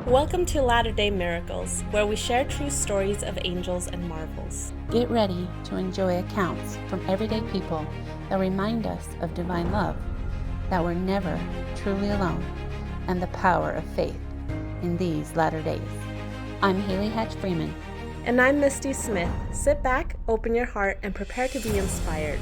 Welcome to Latter-day Miracles, where we share true stories of angels and marvels. Get ready to enjoy accounts from everyday people that remind us of divine love, that we're never truly alone, and the power of faith in these latter days. I'm Haley Hatch-Freeman. And I'm Misty Smith. Sit back, open your heart, and prepare to be inspired.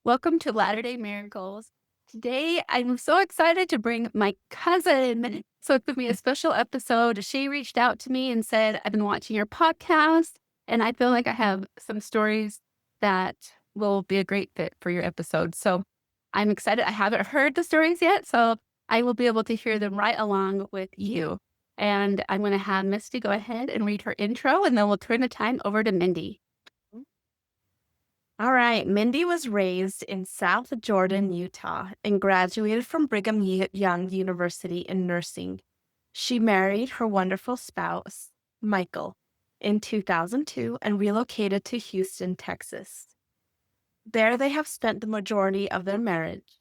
Welcome to Latter-day Miracles. Today, I'm so excited to bring my cousin. So it's going to be a special episode. She reached out to me and said, I've been watching your podcast, and I feel like I have some stories that will be a great fit for your episode. So I'm excited. I haven't heard the stories yet, so I will be able to hear them right along with you. And I'm going to have Misty go ahead and read her intro, and then we'll turn the time over to Mindy. All right. Mindy was raised in South Jordan, Utah, and graduated from Brigham Young University in nursing. She married her wonderful spouse, Michael, in 2002 and relocated to Houston, Texas. There they have spent the majority of their marriage.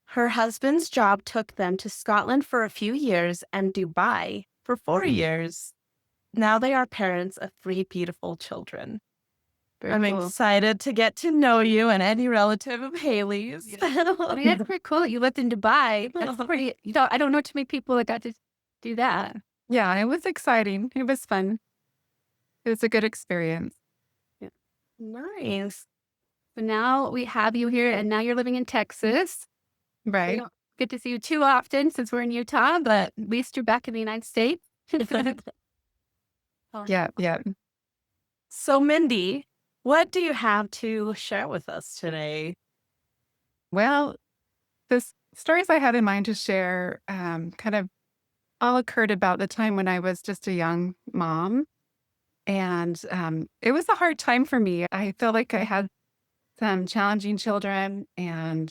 Her husband's job took them to Scotland for a few years and Dubai for 4 years. Now they are parents of 3 beautiful children. I'm excited to get to know you and any relative of Haley's. I mean, that's pretty cool. You lived in Dubai. That's pretty, I don't know too many people that got to do that. Yeah, it was exciting. It was fun. It was a good experience. Nice. So now we have you here, and now you're living in Texas. We Right. don't get to see you too often since we're in Utah, but at least you're back in the United States. Yeah. So, Mindy, what do you have to share with us today? Well, the stories I had in mind to share kind of all occurred about the time when I was just a young mom. And it was a hard time for me. I felt like I had some challenging children, and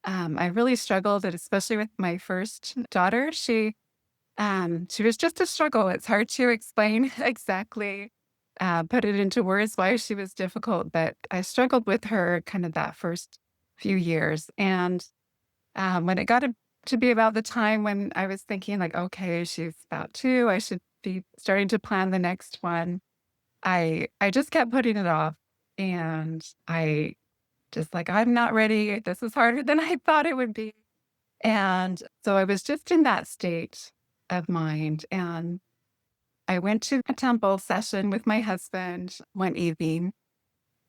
I really struggled, and especially with my first daughter. She was just a struggle. It's hard to explain exactly, put it into words why she was difficult, but I struggled with her kind of that first few years. And when it got to be about the time when I was thinking like, okay, she's about 2, I should be starting to plan the next one, I just kept putting it off. And I just like, I'm not ready. This is harder than I thought it would be. And so I was just in that state of mind. And I went to a temple session with my husband one evening.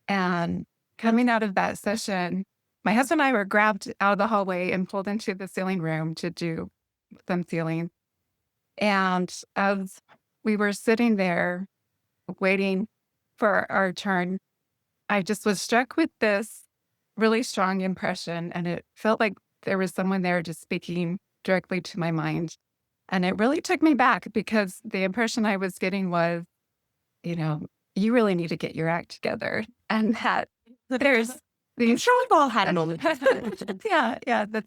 And coming out of that session, my husband and I were grabbed out of the hallway and pulled into the sealing room to do some sealing. And as we were sitting there waiting for our turn, I just was struck with this really strong impression. And it felt like there was someone there just speaking directly to my mind. And it really took me back, because the impression I was getting was, you really need to get your act together. And that there's these Ball had a moment.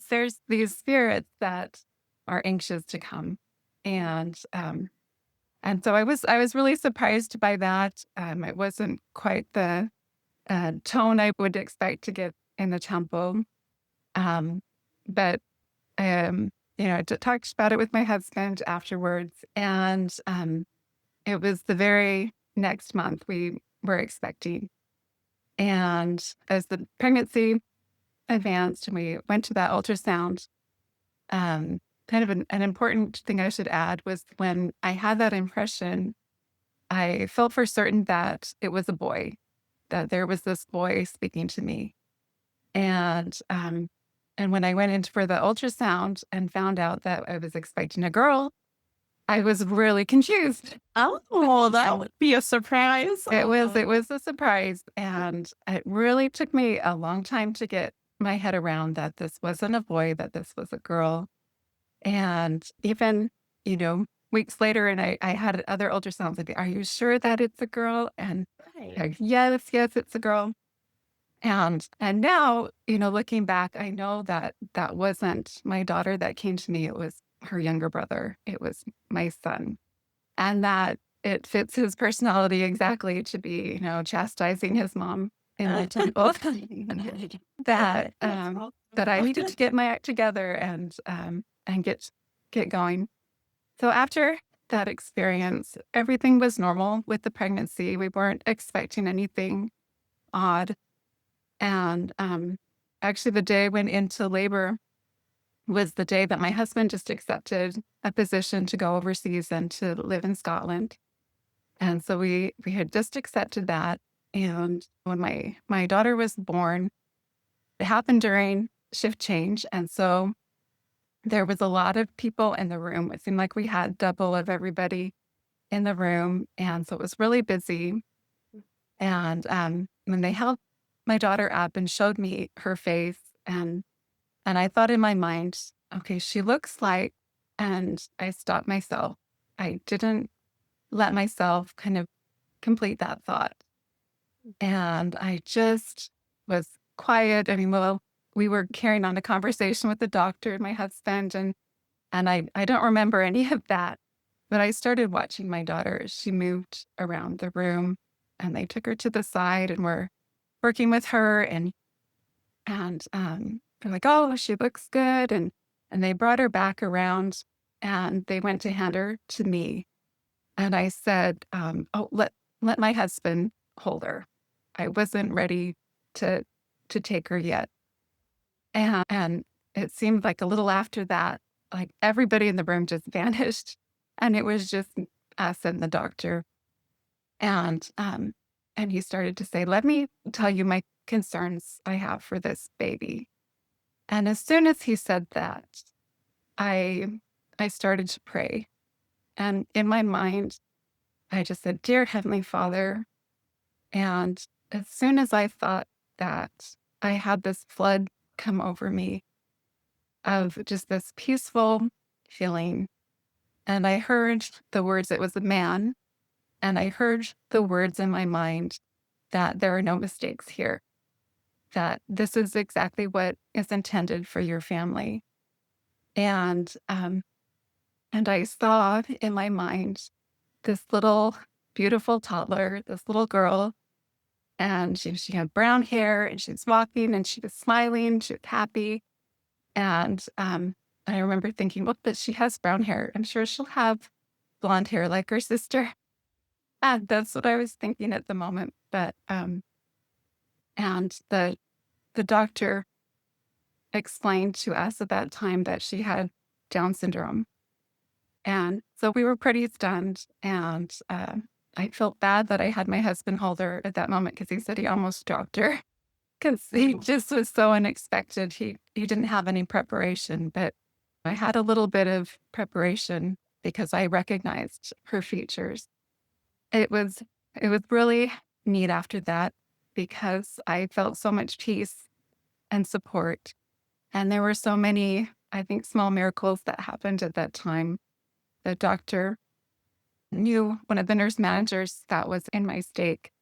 there's these spirits that are anxious to come. And so I was really surprised by that. It wasn't quite the tone I would expect to get in the temple. But I talked about it with my husband afterwards, and it was the very next month we were expecting. And as the pregnancy advanced and we went to that ultrasound, kind of an important thing I should add was when I had that impression, I felt for certain that it was a boy, that there was this boy speaking to me. And when I went in for the ultrasound and found out that I was expecting a girl, I was really confused. Oh, that would be a surprise. It was a surprise. And it really took me a long time to get my head around that this wasn't a boy, that this was a girl. And even, weeks later, and I had other ultrasounds, like, are you sure that it's a girl? And like, yes, it's a girl. And now, looking back, I know that that wasn't my daughter that came to me. It was her younger brother. It was my son. And that it fits his personality exactly to be, chastising his mom in the temple. that I needed to get my act together and get going. So after that experience, everything was normal with the pregnancy. We weren't expecting anything odd. And actually, the day I went into labor was the day that my husband just accepted a position to go overseas and to live in Scotland. And so we had just accepted that. And when my daughter was born, it happened during shift change. And so there was a lot of people in the room. It seemed like we had double of everybody in the room. And so it was really busy. And when they held my daughter up and showed me her face, and I thought in my mind, okay, she looks like, and I stopped myself. I didn't let myself kind of complete that thought. And I just was quiet. I mean, well, we were carrying on a conversation with the doctor and my husband, and I don't remember any of that. But I started watching my daughter as she moved around the room, and they took her to the side and were working with her, and they're like, "Oh, she looks good," and they brought her back around, and they went to hand her to me, and I said, "Oh, let my husband hold her." I wasn't ready to take her yet, and it seemed like a little after that, like everybody in the room just vanished, and it was just us and the doctor, and and he started to say, "Let me tell you my concerns I have for this baby." And as soon as he said that, I I started to pray. And in my mind, I just said, "Dear Heavenly Father." And as soon as I thought that, I had this flood come over me of just this peaceful feeling. And I heard the words, it was a man, and I heard the words in my mind that there are no mistakes here, that this is exactly what is intended for your family. And I saw in my mind this little beautiful toddler, this little girl, and she had brown hair, and she was walking, and she was smiling, she was happy. And I remember thinking, look, that she has brown hair. I'm sure she'll have blonde hair like her sister. And that's what I was thinking at the moment. But and the doctor explained to us at that time that she had Down syndrome. And so we were pretty stunned. And I felt bad that I had my husband hold her at that moment, because he said he almost dropped her, because he just was so unexpected. He didn't have any preparation, but I had a little bit of preparation because I recognized her features. It was really neat after that, because I felt so much peace and support. And there were so many, I think, small miracles that happened at that time. The doctor knew one of the nurse managers that was in my stake.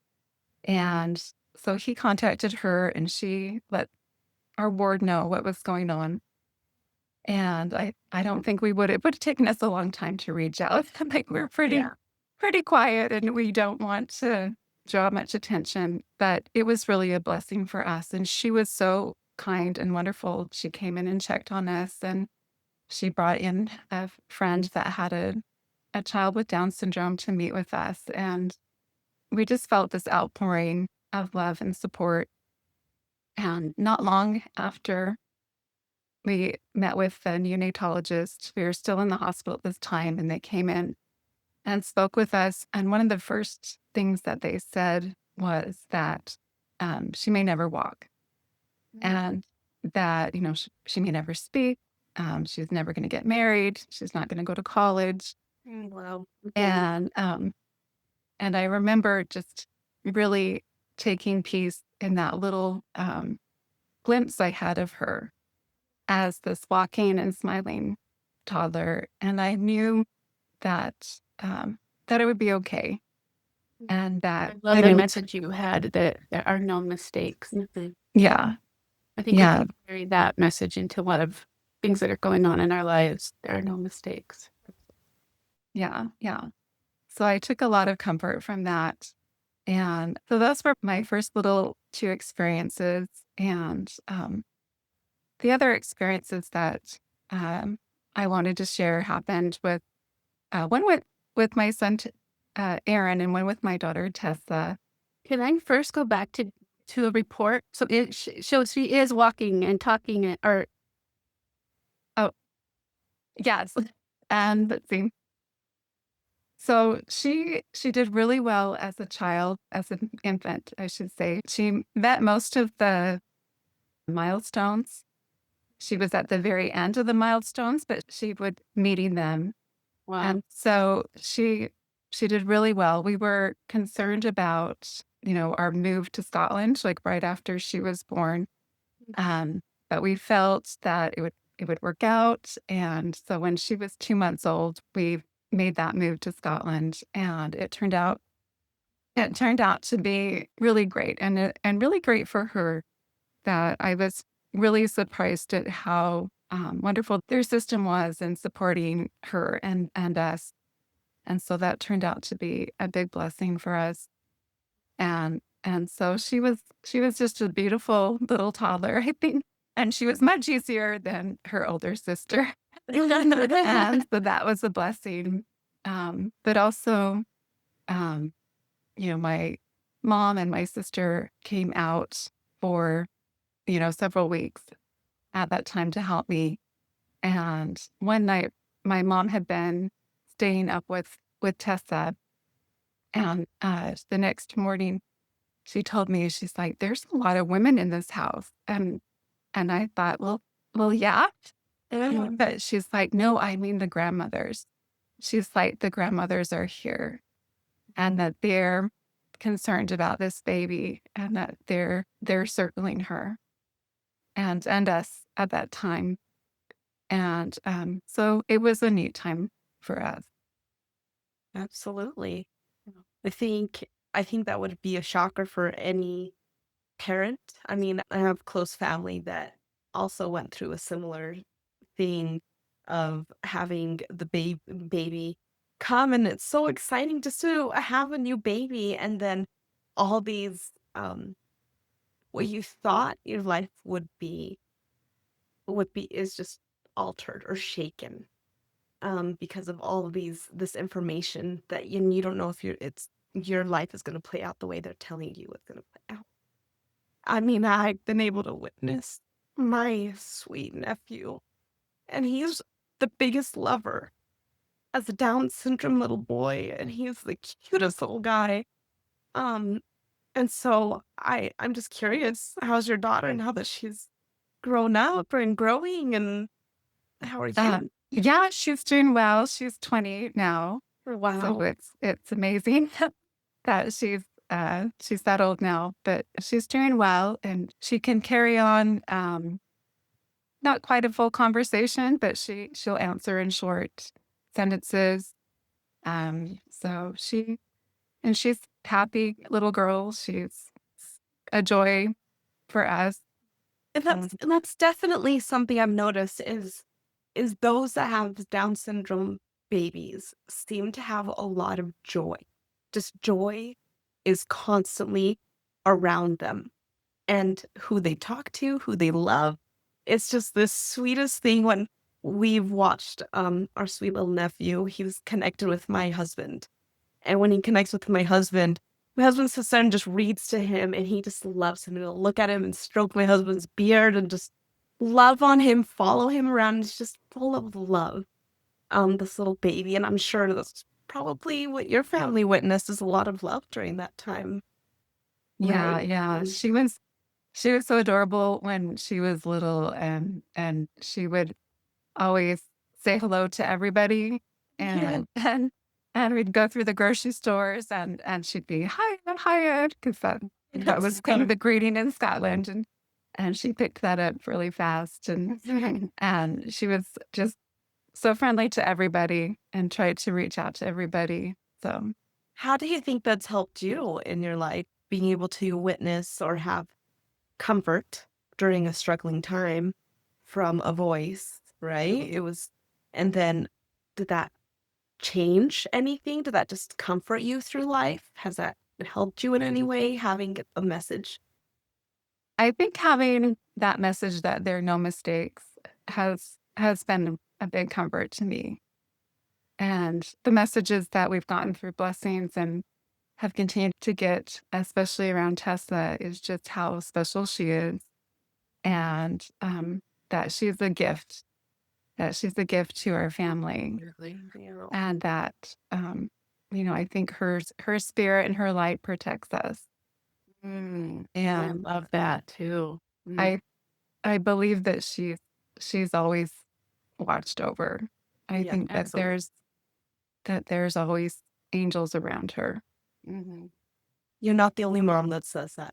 And so he contacted her, and she let our ward know what was going on. And I don't think it would have taken us a long time to reach out. Like, we're pretty quiet, and we don't want to draw much attention, but it was really a blessing for us. And she was so kind and wonderful. She came in and checked on us, and she brought in a friend that had a child with Down syndrome to meet with us. And we just felt this outpouring of love and support. And not long after we met with the neonatologist, we were still in the hospital at this time, and they came in and spoke with us. And one of the first things that they said was that she may never walk, and that, she may never speak. She's never going to get married. She's not going to go to college. Wow. And I remember just really taking peace in that little glimpse I had of her as this walking and smiling toddler. And I knew that that it would be okay. And that I love the message you had, that there are no mistakes. yeah. I think we Yeah. can carry that message into a lot of things that are going on in our lives. There are no mistakes. Yeah. Yeah. So I took a lot of comfort from that. And so those were my first little two experiences. And the other experiences that I wanted to share happened with one with my son Aaron, and one with my daughter Tessa. Can I first go back to a report? So it shows she is walking and talking, or Oh, yes, and let's see. So she did really well as a child, as an infant, I should say. She met most of the milestones. She was at the very end of the milestones, but she would meeting them. wow, And so she did really well. We were concerned about, our move to Scotland, like right after she was born. But we felt that it would work out. And so when she was 2 months old, we made that move to Scotland, and it turned out to be really great, and really great for her. That I was really surprised at how wonderful their system was in supporting her and us. And so that turned out to be a big blessing for us. And so she was just a beautiful little toddler, I think. And she was much easier than her older sister. And so that was a blessing. But also, um, my mom and my sister came out for, several weeks at that time to help me. And one night, my mom had been staying up with Tessa, and the next morning, she told me, she's like, "There's a lot of women in this house," and I thought, well, yeah, but she's like, "No, I mean the grandmothers." She's like, "The grandmothers are here, and that they're concerned about this baby, and that they're circling her and us at that time." And so it was a neat time for us. Absolutely. I think that would be a shocker for any parent. I mean, I have close family that also went through a similar thing of having the baby come, and it's so exciting just to have a new baby, and then all these what you thought your life would be is just altered or shaken because of all of this information that you don't know if your life is going to play out the way they're telling you it's going to play out. I mean, I've been able to witness my sweet nephew, and he's the biggest lover as a Down syndrome little boy, and he's the cutest little guy. Um, and so I'm just curious, how's your daughter now that she's grown up and growing, and how are you? Yeah, she's doing well. She's 20 now, so Wow. it's amazing that she's that old now, but she's doing well, and she can carry on. Not quite a full conversation, but she'll answer in short sentences. So she's happy little girl. She's a joy for us. And that's definitely something I've noticed is those that have Down syndrome babies seem to have a lot of joy. Just joy is constantly around them, and who they talk to, who they love. It's just the sweetest thing when we've watched our sweet little nephew. He was connected with my husband. And when he connects with my husband sits there and just reads to him, and he just loves him. And he'll look at him and stroke my husband's beard and just love on him, follow him around. It's just full of love. This little baby, and I'm sure that's probably what your family witnessed, is a lot of love during that time, Yeah, right? yeah. She was so adorable when she was little, and she would always say hello to everybody, Yeah, and we'd go through the grocery stores, and she'd be hi, hiya, because that was kind of the greeting in Scotland, and she picked that up really fast, and she was just so friendly to everybody and tried to reach out to everybody. So How do you think that's helped you in your life, being able to witness or have comfort during a struggling time from a voice, right? And then did that change anything? Did that just comfort you through life? Has that helped you in any way, having a message? I think having that message that there are no mistakes has been a big comfort to me. And the messages that we've gotten through blessings and have continued to get, especially around Tessa, is just how special she is, and that she's a gift, to our family, Really? Yeah. and that I think her spirit and her light protects us. I And love that too. I I believe that she's always watched over. I Yeah, think that absolutely. there's always angels around her. You're not the only mom that says that.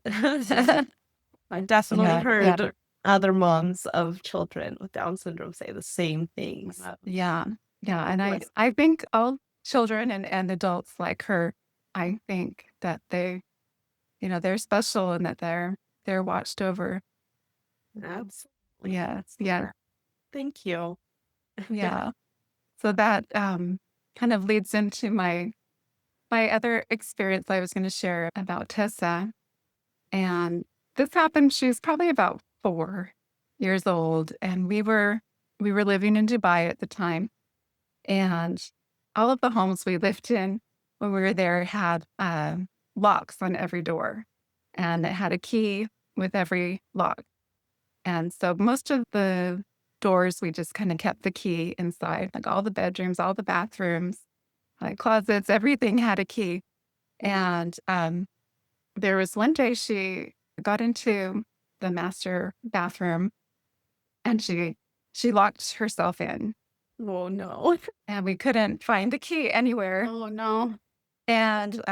I've definitely Yeah, heard other moms of children with Down syndrome say the same things. yeah, and Like, I think all children and adults like her, I think that they're special and that they're watched over. absolutely. Yes, Thank you. yeah. So that kind of leads into my other experience I was going to share about Tessa. And this happened, she was probably about 4 years old, and we were living in Dubai at the time. And all of the homes we lived in when we were there had locks on every door, and it had a key with every lock. And so most of the doors, we just kind of kept the key inside, like all the bedrooms, all the bathrooms, like closets, everything had a key. And there was one day she got into the master bathroom, and she locked herself in, Oh no. and we couldn't find the key anywhere. Oh, no. And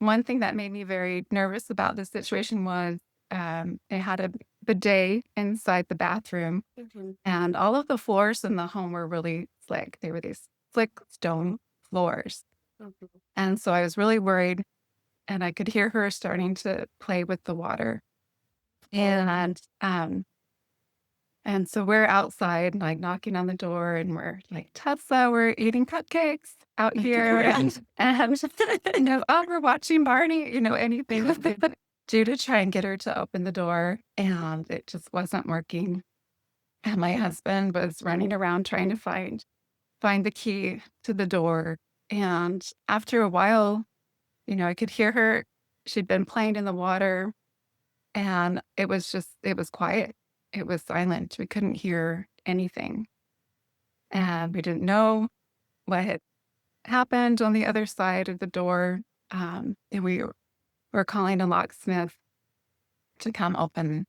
one thing that made me very nervous about this situation was it had a bidet inside the bathroom, and all of the floors in the home were really slick. They were these slick stone floors. And so I was really worried, and I could hear her starting to play with the water. And so we're outside, like knocking on the door, and we're like, Tessa, we're eating cupcakes out here. We're watching Barney, anything we could do to try and get her to open the door. And it just wasn't working. And my husband was running around trying to find the key to the door. And after a while, I could hear her. She'd been playing in the water, and it was quiet. It was silent. We couldn't hear anything. And we didn't know what had happened on the other side of the door. And we were calling a locksmith to come open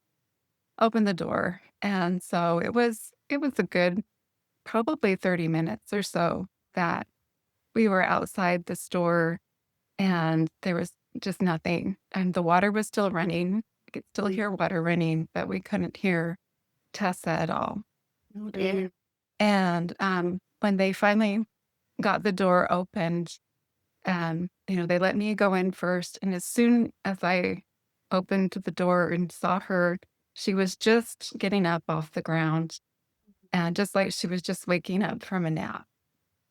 the door. And so it was a good probably 30 minutes or so that we were outside the store, and there was just nothing. And the water was still running. I could still hear water running, but we couldn't hear Tessa at all. And when they finally got the door opened, they let me go in first. And as soon as I opened the door and saw her, she was just getting up off the ground, and just like she was just waking up from a nap.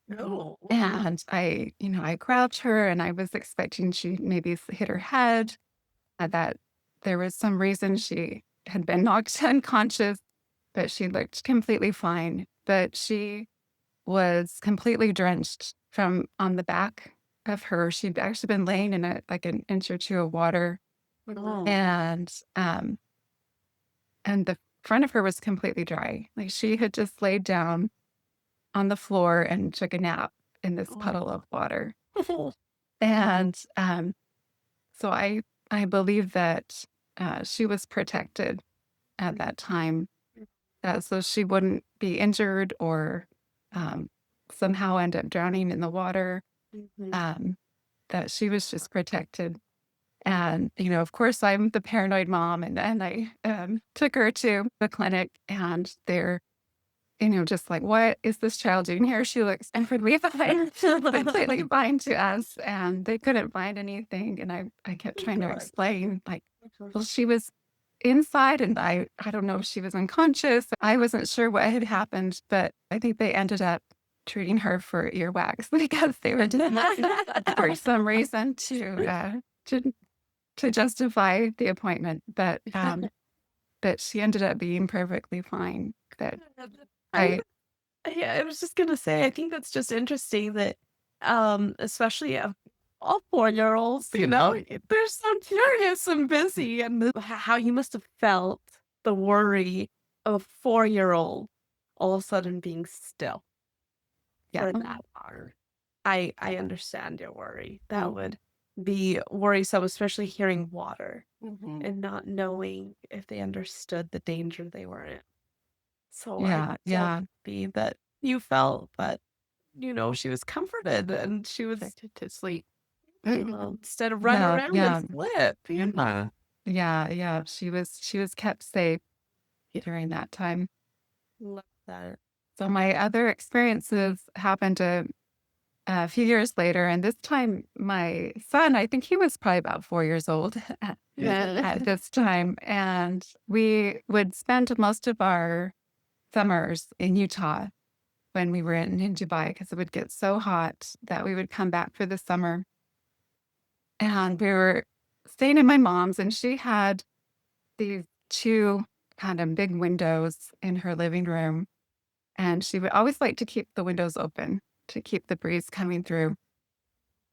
No. And I grabbed her, and I was expecting she maybe hit her head, that there was some reason she had been knocked unconscious, but she looked completely fine. But she was completely drenched from on the back of her. She'd actually been laying in an inch or two of water, and the front of her was completely dry. Like she had just laid down on the floor and took a nap in this puddle of water. And so I believe that she was protected at that time, so she wouldn't be injured or somehow end up drowning in the water. That she was just protected. And, of course, I'm the paranoid mom, and I took her to the clinic, and they're, just like, what is this child doing here? She looks perfectly fine, completely fine to us. And they couldn't find anything. And I kept trying to explain, like, well, she was inside, and I don't know if she was unconscious. I wasn't sure what had happened, but I think they ended up treating her for earwax because they were for some reason to justify the appointment. But but she ended up being perfectly fine. But I, I, yeah, I was just gonna say, I think that's just interesting that, especially all 4-year-olds, they're so curious and busy, and how you must have felt the worry of a 4-year-old all of a sudden being still yeah, for that long. I understand your worry. That would be worrisome, especially hearing water and not knowing if they understood the danger they were in. So I'm yeah, so yeah. happy that you felt that, she was comforted and she was To sleep. instead of running Yeah, around yeah, and flip. yeah. She was kept safe during that time. Love that. So my other experiences happened a few years later, and this time my son, I think he was probably about 4 years old at this time, and we would spend most of our summers in Utah when we were in Dubai because it would get so hot that we would come back for the summer. And we were staying in my mom's, and she had these two kind of big windows in her living room. And she would always like to keep the windows open to keep the breeze coming through.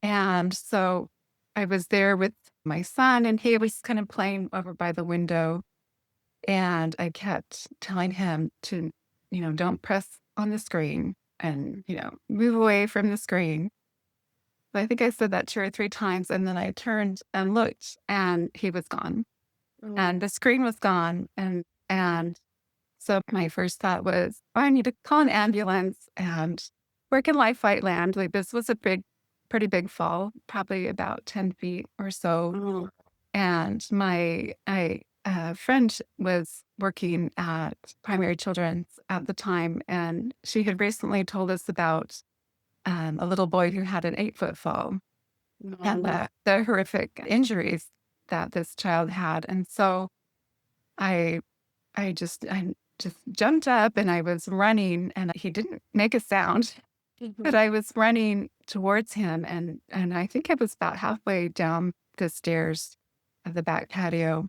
And so I was there with my son, and he was kind of playing over by the window. And I kept telling him to, don't press on the screen and, move away from the screen. I think I said that 2 or 3 times. And then I turned and looked, and he was gone. And the screen was gone. And so my first thought was, oh, I need to call an ambulance. And where can life flight land? Like, this was a pretty big fall, probably about 10 feet or so. And my friend was working at Primary Children's at the time, and she had recently told us about a little boy who had an 8-foot fall and the horrific injuries that this child had. And so I I just jumped up and I was running, and he didn't make a sound, but I was running towards him, and I think I was about halfway down the stairs of the back patio,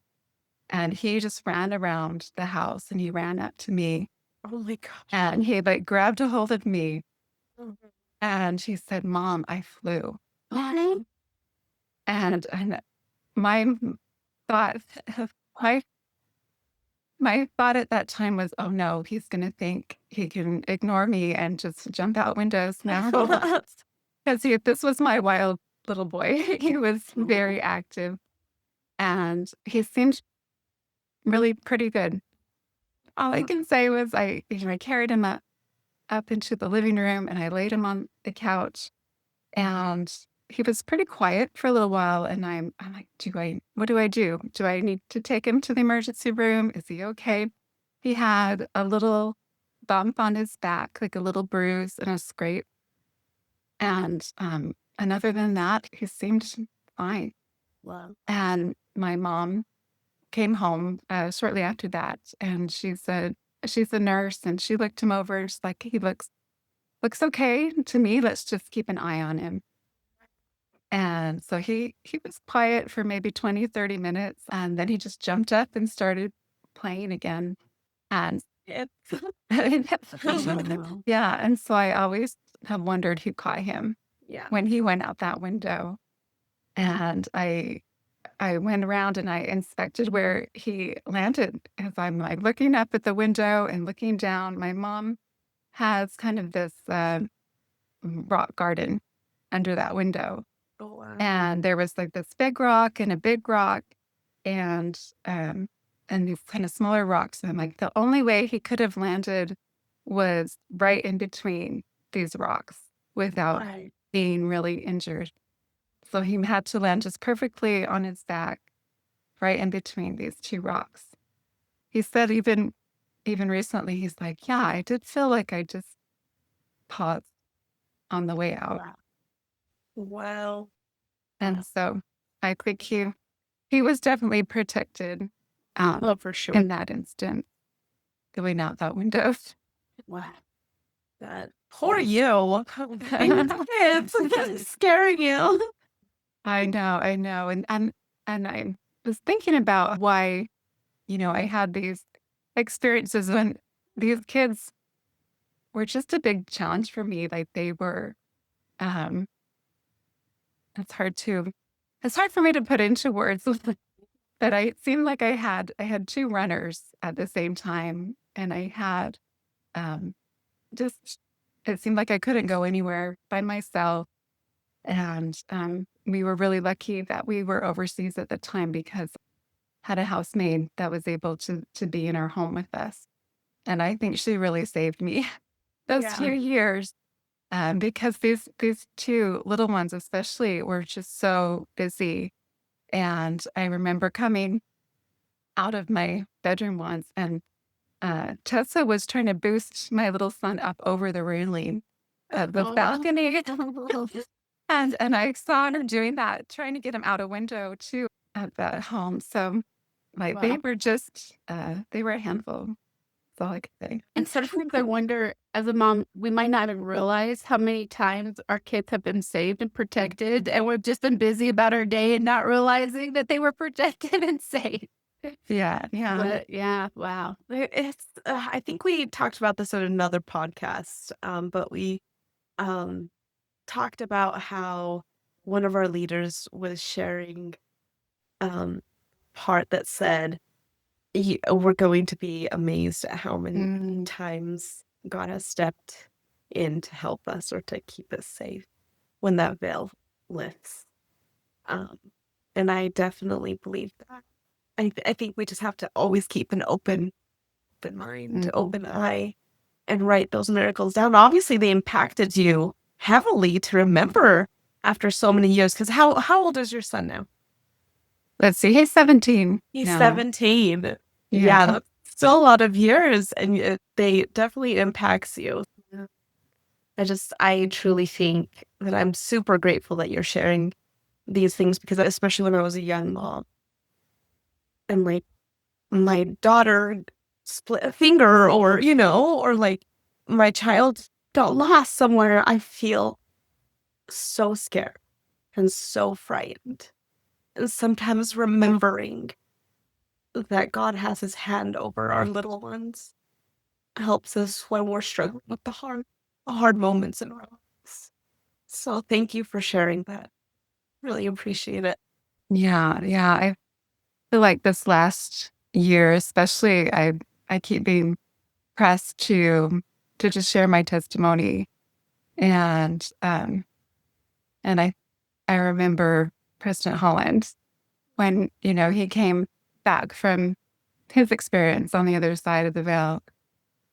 and he just ran around the house and he ran up to me Oh my gosh. and he like grabbed a hold of me and he said, "Mom, I flew." And my thought my my thought at that time was, oh no, he's gonna think he can ignore me and just jump out windows now. Because this was my wild little boy. He was very active and he seemed really pretty good. All I can say was I carried him up into the living room and I laid him on the couch, and he was pretty quiet for a little while. And I'm like, what do I do? Do I need to take him to the emergency room? Is he okay? He had a little bump on his back, like a little bruise and a scrape. And other than that, he seemed fine. Wow. And my mom came home shortly after that, and she said, she's a nurse, and she looked him over. She's like, he looks okay to me. Let's just keep an eye on him. And so he was quiet for maybe 20, 30 minutes, and then he just jumped up and started playing again. And yeah, and so I always have wondered who caught him Yeah. when he went out that window. And I went around and I inspected where he landed as I'm like looking up at the window and looking down. My mom has kind of this rock garden under that window. Oh wow. And there was like this big rock and a big rock and these kind of smaller rocks. And I'm like, the only way he could have landed was right in between these rocks without Right. being really injured. So he had to land just perfectly on his back, right in between these two rocks. He said even recently, he's like, yeah, I did feel like I just paused on the way out. Wow. And so I think he was definitely protected Oh, for sure. in that instant, going out that window. Wow. That poor you. It's scaring you. I know. And I was thinking about why I had these experiences when these kids were just a big challenge for me. Like they were, um, it's hard for me to put into words, but it seemed like I had two runners at the same time, and I had, um, just, it seemed like I couldn't go anywhere by myself. And we were really lucky that we were overseas at the time because I had a housemaid that was able to be in our home with us. And I think she really saved me those Yeah. 2 years, because these two little ones especially were just so busy. And I remember coming out of my bedroom once, and Tessa was trying to boost my little son up over the railing of the balcony. And I saw her doing that, trying to get him out a window too at the home. So like they Wow. were just they were a handful. That's all I could say. And sometimes I wonder, as a mom, we might not even realize how many times our kids have been saved and protected, and we've just been busy about our day and not realizing that they were protected and safe. Yeah, yeah. But yeah, wow. It's I think we talked about this on another podcast, but we talked about how one of our leaders was sharing part that said, we're going to be amazed at how many Mm, times God has stepped in to help us or to keep us safe when that veil lifts. Um, and I definitely believe that. I think we just have to always keep an open mind, mm. open eye, and write those miracles down. Obviously, they impacted you heavily to remember after so many years. Because how old is your son now? Let's see. He's 17 He's now. 17. Yeah. Yeah, that's still a lot of years, and they definitely impacts you. Yeah. I truly think that I'm super grateful that you're sharing these things because especially when I was a young mom and like my daughter split a finger or like my child got lost somewhere, I feel so scared and so frightened. And sometimes remembering that God has his hand over our little ones helps us when we're struggling with the hard moments in our lives. So thank you for sharing that. Really appreciate it. Yeah, yeah. I feel like this last year, especially, I keep being pressed to just share my testimony. And I remember President Holland when, he came back from his experience on the other side of the veil.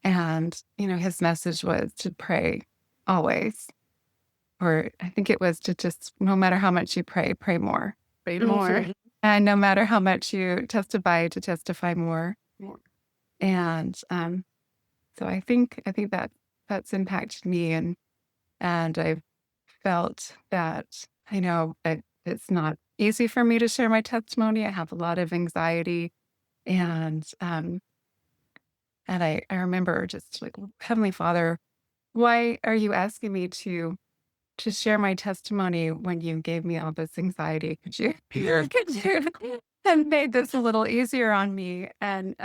And, his message was to pray always. Or I think it was to just, no matter how much you pray more. Pray more. Mhm. And no matter how much you testify, to testify more. More. And so I think that's impacted me, and I've felt that I know it's not easy for me to share my testimony. I have a lot of anxiety, and I remember just like, Heavenly Father, why are you asking me to share my testimony when you gave me all this anxiety? Could you have made this a little easier on me? And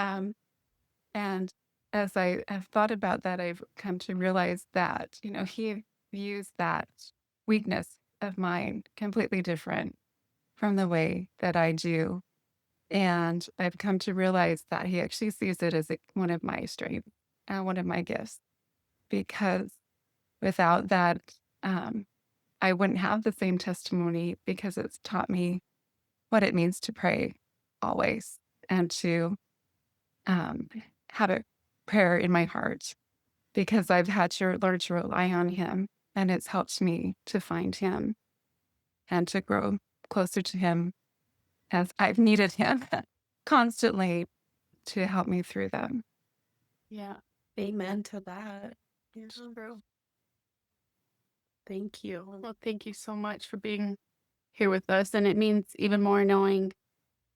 as I have thought about that, I've come to realize that, he views that weakness of mine completely different from the way that I do. And I've come to realize that he actually sees it as one of my strengths and one of my gifts, because without that, um, I wouldn't have the same testimony, because it's taught me what it means to pray always, and to um, have a prayer in my heart, because I've had to learn to rely on him, and it's helped me to find him and to grow closer to him as I've needed him constantly to help me through them. Yeah. Amen to that. Yeah. True. Thank you. Well, thank you so much for being here with us. And it means even more knowing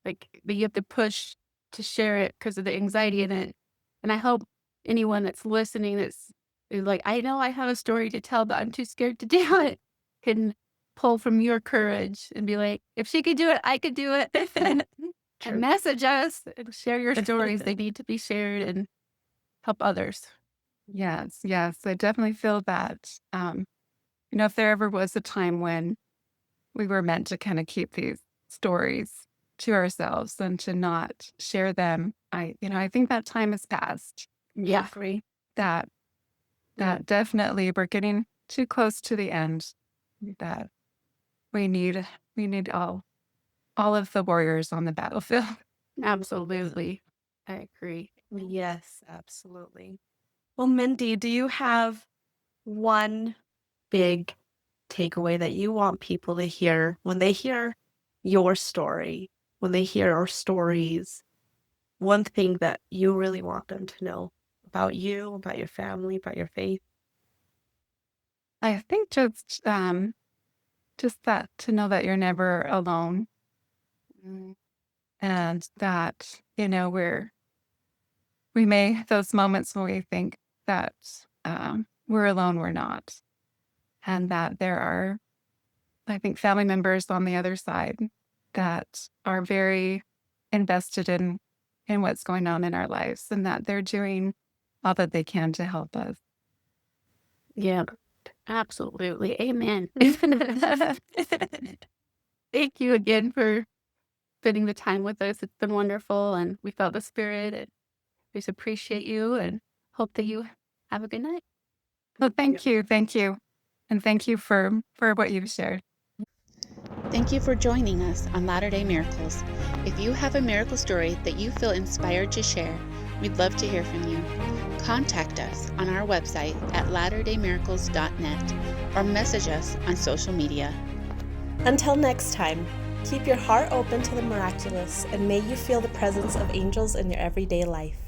like that you have to push to share it because of the anxiety in it. And I hope anyone that's listening is like, I know I have a story to tell, but I'm too scared to do it, can pull from your courage and be like, if she could do it, I could do it. and message us and share your stories. They need to be shared and help others. Yes, yes, I definitely feel that. If there ever was a time when we were meant to kind of keep these stories to ourselves and to not share them, I think that time has passed. Yeah. Agree. That definitely we're getting too close to the end. That we need all of the warriors on the battlefield. Absolutely. I agree. Yes, absolutely. Well, Mindy, do you have one big takeaway that you want people to hear when they hear your story, when they hear our stories? One thing that you really want them to know about you, about your family, about your faith? I think just that to know that you're never alone. And that, we may, those moments when we think that we're alone, we're not. And that there are, I think, family members on the other side that are very invested in what's going on in our lives, and that they're doing all that they can to help us. Yeah, absolutely. Amen. Thank you again for spending the time with us. It's been wonderful, and we felt the spirit, and we just appreciate you and hope that you have a good night. Well, thank you. And thank you for what you've shared. Thank you for joining us on Latter-day Miracles. If you have a miracle story that you feel inspired to share, we'd love to hear from you. Contact us on our website at latterdaymiracles.net or message us on social media. Until next time, keep your heart open to the miraculous, and may you feel the presence of angels in your everyday life.